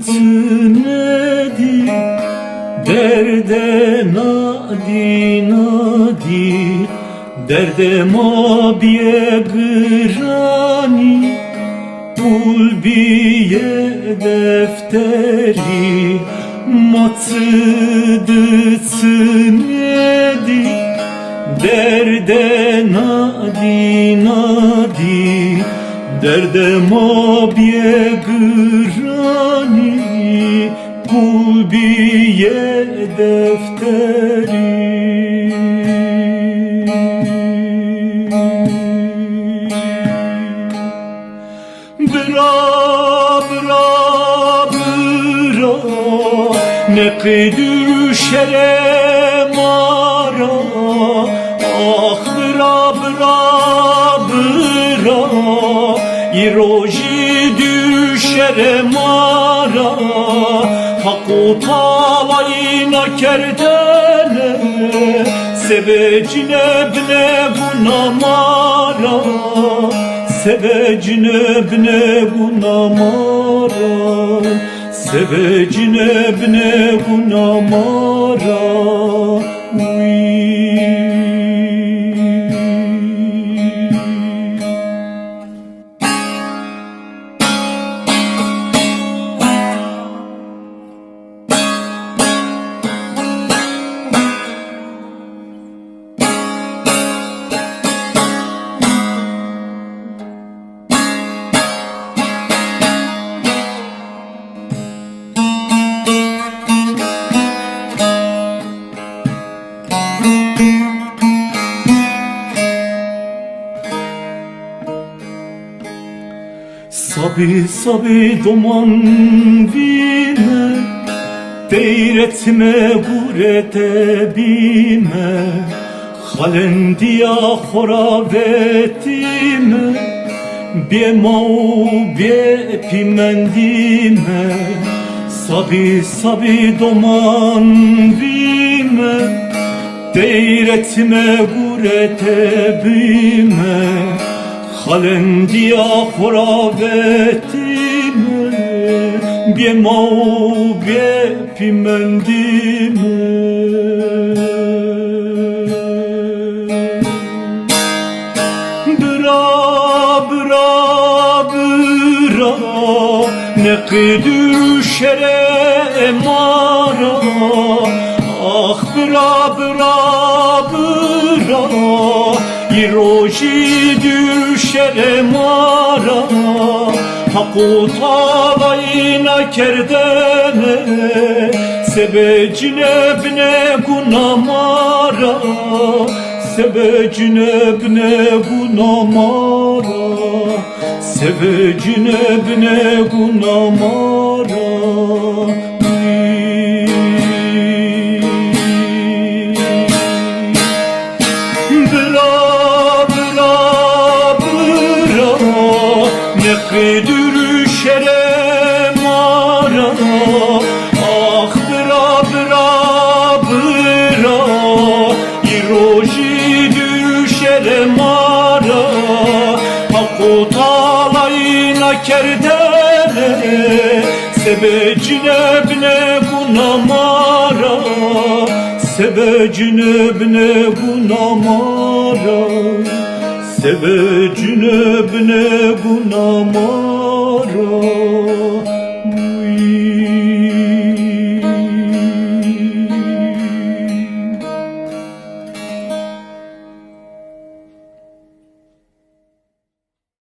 tnedi derde nadi nadi derde ma biye grani pul biye defteri matdı tnedi derde nadi nadi derde ma biye grani pul biye defteri bra bra bra ne kıydür şerem ara ah bra bra bra İroji düşerem ara Haku talayına kerdene Sebecine bne gunamara Sebecine bne gunamara Sebecine bne gunamara Sabi sabi doman vime Deyretme gurete bime Halendiya horavetime Bie mau bie pimendime Sabi sabi doman vime Deyretme gurete bime Halendiya horavetime Bie mau bie pimendime Bra bra bra ne kıydür şerem ara Ah bra bra bra İroji düşerem ara Haku talayına kerdene Sebecine bne gunamara Sebecine bne gunamara Sebecine bne gunamara Ne kıydür şerem ara Ah bra bra bra İroji düşerem ara Haku talayına kerdene Sebecine bne gunamara Sebecine bne gunamara Sebecine bne gunamara